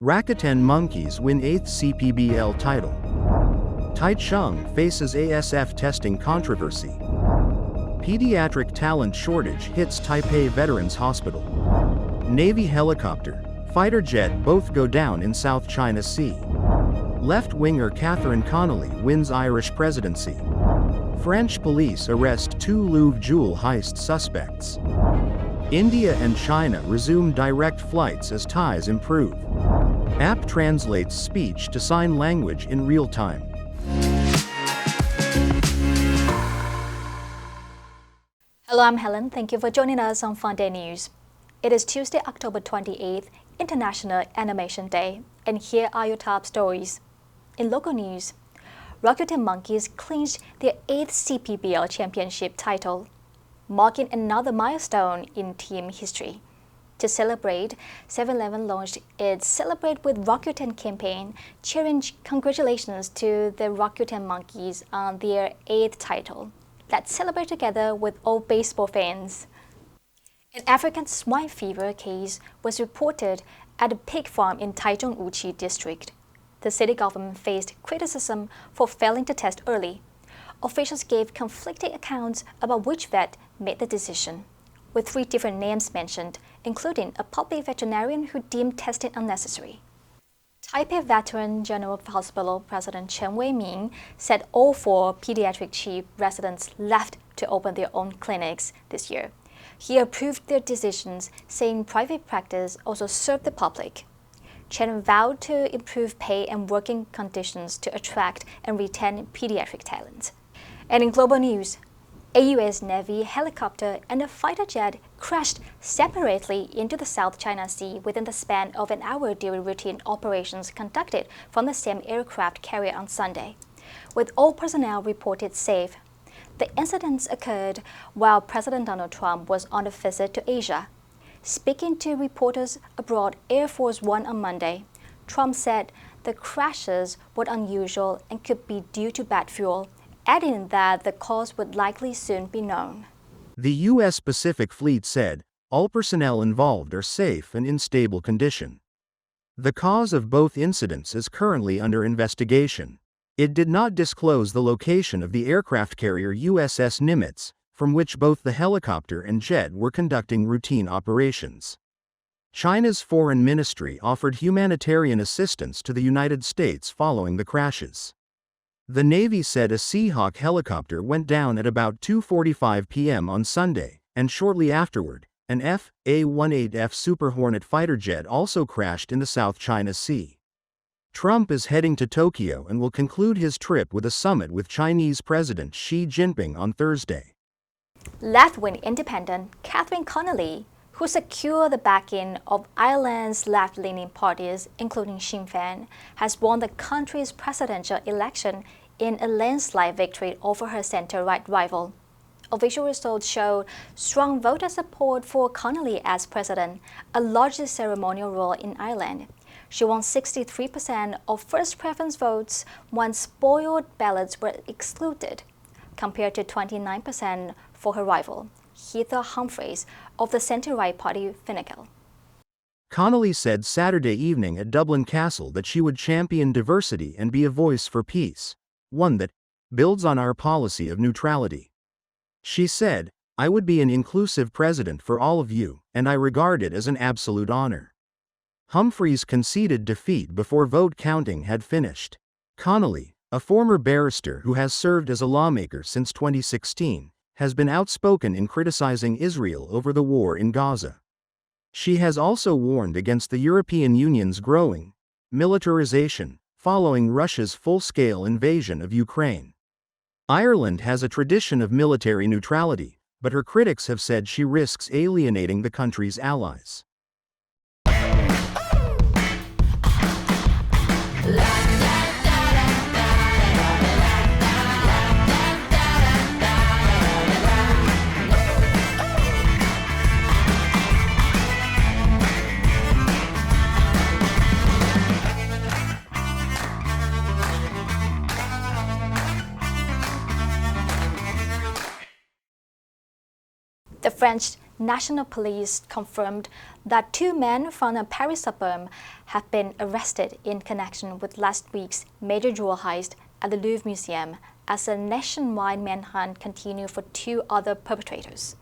Rakuten Monkeys win 8th CPBL title. Taichung faces ASF testing controversy. Pediatric talent shortage hits Taipei Veterans Hospital. Navy helicopter, fighter jet both go down in South China Sea. Left-winger Connolly wins Irish presidency. French police arrest 2 Louvre jewel heist suspects. India and China resume direct flights as ties improve. App translates speech to sign language in real time. Hello, I'm Helen. Thank you for joining us on FUNDAY News. It is Tuesday, October 28th, International Animation Day, and here are your top stories. In local news, Rakuten Monkeys clinched their 8th CPBL championship title, marking another milestone in team history. To celebrate, 7-Eleven launched its Celebrate with Rakuten campaign, cheering congratulations to the Rakuten Monkeys on their 8th title. Let's celebrate together with all baseball fans. An African swine fever case was reported at a pig farm in Taichung district. The city government faced criticism for failing to test early. Officials gave conflicting accounts about which vet made the decision, with 3 different names mentioned, including a public veterinarian who deemed testing unnecessary. Taipei Veteran General Hospital President Chen Wei-ming said all 4 pediatric chief residents left to open their own clinics this year. He approved their decisions, saying private practice also served the public. Chen vowed to improve pay and working conditions to attract and retain pediatric talent. And in global news, a U.S. Navy helicopter and a fighter jet crashed separately into the South China Sea within the span of an hour during routine operations conducted from the same aircraft carrier on Sunday, with all personnel reported safe. The incidents occurred while President Donald Trump was on a visit to Asia. Speaking to reporters aboard Air Force One on Monday, Trump said the crashes were unusual and could be due to bad fuel, adding that the cause would likely soon be known. The U.S. Pacific Fleet said, all personnel involved are safe and in stable condition. The cause of both incidents is currently under investigation. It did not disclose the location of the aircraft carrier USS Nimitz, from which both the helicopter and jet were conducting routine operations. China's foreign ministry offered humanitarian assistance to the United States following the crashes. The Navy said a Seahawk helicopter went down at about 2:45 p.m. on Sunday, and shortly afterward, an F/A-18F Super Hornet fighter jet also crashed in the South China Sea. Trump is heading to Tokyo and will conclude his trip with a summit with Chinese President Xi Jinping on Thursday. Left-wing independent Connolly, who secured the backing of Ireland's left-leaning parties, including Sinn Féin, has won the country's presidential election in a landslide victory over her centre-right rival. Official results showed strong voter support for Connolly as president, a largely ceremonial role in Ireland. She won 63% of first preference votes once spoiled ballots were excluded, compared to 29% for her rival, Heather Humphreys, of the centre-right party Fine Gael. Connolly said Saturday evening at Dublin Castle that she would champion diversity and be a voice for peace, one that builds on our policy of neutrality. She said, I would be an inclusive president for all of you, and I regard it as an absolute honor. Humphreys conceded defeat before vote counting had finished. Connolly, a former barrister who has served as a lawmaker since 2016, has been outspoken in criticizing Israel over the war in Gaza. She has also warned against the European Union's growing militarization following Russia's full-scale invasion of Ukraine. Ireland has a tradition of military neutrality, but her critics have said she risks alienating the country's allies. The French national police confirmed that 2 men from a Paris suburb have been arrested in connection with last week's major jewel heist at the Louvre Museum as a nationwide manhunt continued for 2 other perpetrators.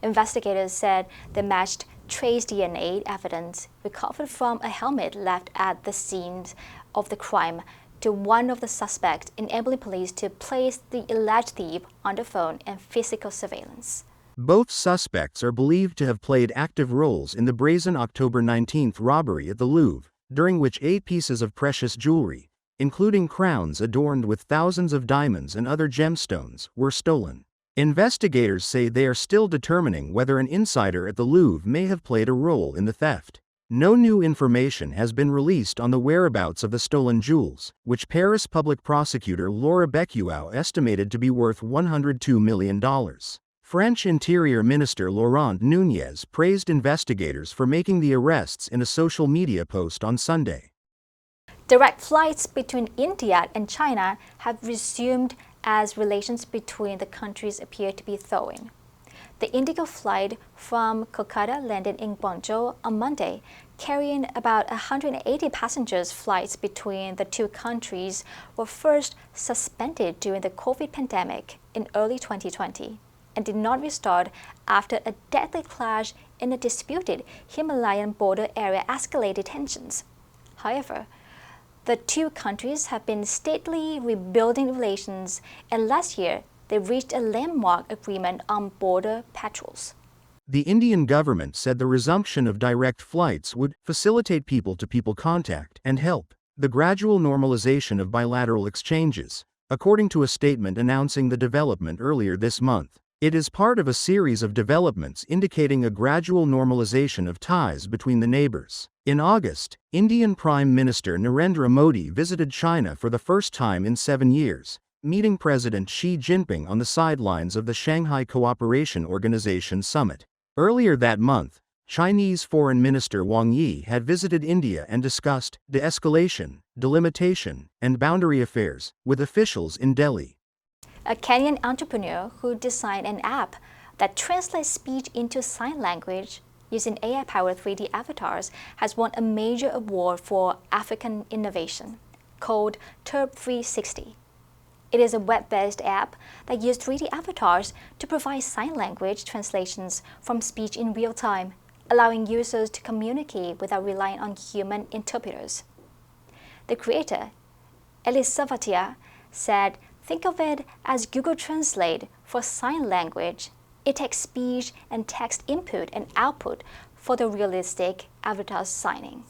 Investigators said they matched trace DNA evidence recovered from a helmet left at the scene of the crime to one of the suspects, enabling police to place the alleged thief on the phone and physical surveillance. Both suspects are believed to have played active roles in the brazen October 19 robbery at the Louvre, during which 8 pieces of precious jewelry, including crowns adorned with thousands of diamonds and other gemstones, were stolen. Investigators say they are still determining whether an insider at the Louvre may have played a role in the theft. No new information has been released on the whereabouts of the stolen jewels, which Paris public prosecutor Laura Becquois estimated to be worth $102 million. French Interior Minister Laurent Nunez praised investigators for making the arrests in a social media post on Sunday. Direct flights between India and China have resumed as relations between the countries appear to be thawing. The Indigo flight from Kolkata landed in Guangzhou on Monday, carrying about 180 passengers. Flights between the 2 countries were first suspended during the COVID pandemic in early 2020 and did not restart after a deadly clash in the disputed Himalayan border area escalated tensions. However, the 2 countries have been steadily rebuilding relations, and last year they reached a landmark agreement on border patrols. The Indian government said the resumption of direct flights would facilitate people-to-people contact and help the gradual normalization of bilateral exchanges, according to a statement announcing the development earlier this month. It is part of a series of developments indicating a gradual normalization of ties between the neighbors. In August, Indian Prime Minister Narendra Modi visited China for the first time in 7 years, meeting President Xi Jinping on the sidelines of the Shanghai Cooperation Organization summit. Earlier that month, Chinese Foreign Minister Wang Yi had visited India and discussed de-escalation, delimitation, and boundary affairs with officials in Delhi. A Kenyan entrepreneur who designed an app that translates speech into sign language using AI-powered 3D avatars has won a major award for African innovation, called TURP 360. It is a web-based app that uses 3D avatars to provide sign language translations from speech in real time, allowing users to communicate without relying on human interpreters. The creator, Elisavatia, said, "Think of it as Google Translate for sign language. It takes speech and text input and output for the realistic avatar signing."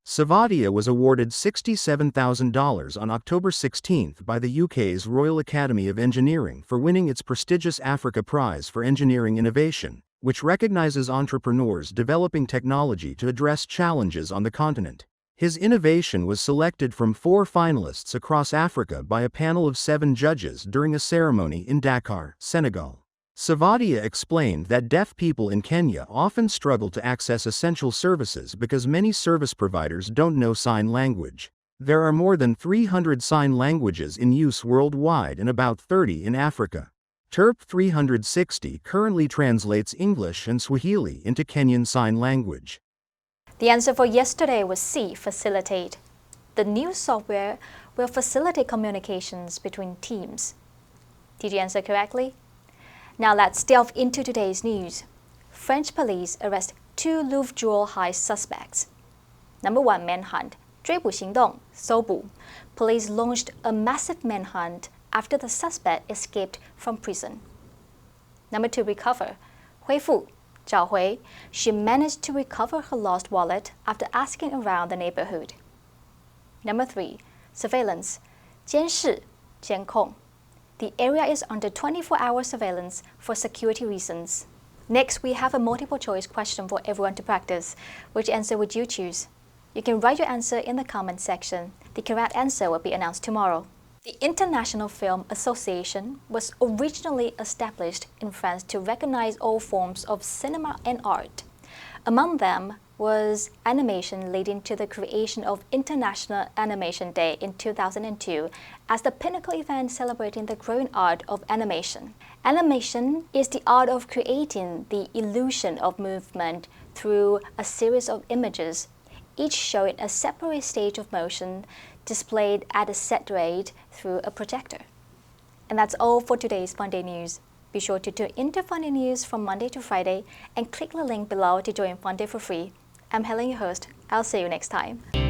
Savadia was awarded $67,000 on October 16 by the UK's Royal Academy of Engineering for winning its prestigious Africa Prize for Engineering Innovation, which recognizes entrepreneurs developing technology to address challenges on the continent. His innovation was selected from 4 finalists across Africa by a panel of 7 judges during a ceremony in Dakar, Senegal. Savadia explained that deaf people in Kenya often struggle to access essential services because many service providers don't know sign language. There are more than 300 sign languages in use worldwide and about 30 in Africa. TURP 360 currently translates English and Swahili into Kenyan Sign Language. The answer for yesterday was C, facilitate. The new software will facilitate communications between teams. Did you answer correctly? Now let's delve into today's news. French police arrest 2 Louvre jewel heist suspects. Number 1, manhunt. 追捕行动, 搜捕. Police launched a massive manhunt after the suspect escaped from prison. Number 2, recover. 恢复, 找回. She managed to recover her lost wallet after asking around the neighborhood. Number 3, surveillance. 监视, 监控. The area is under 24-hour surveillance for security reasons. Next, we have a multiple-choice question for everyone to practice. Which answer would you choose? You can write your answer in the comment section. The correct answer will be announced tomorrow. The International Film Association was originally established in France to recognize all forms of cinema and art. Among them, was animation leading to the creation of International Animation Day in 2002 as the pinnacle event celebrating the growing art of animation. Animation is the art of creating the illusion of movement through a series of images, each showing a separate stage of motion displayed at a set rate through a projector. And that's all for today's FUNDAY News. Be sure to tune into FUNDAY News from Monday to Friday and click the link below to join FUNDAY for free. I'm Helen, your host. I'll see you next time.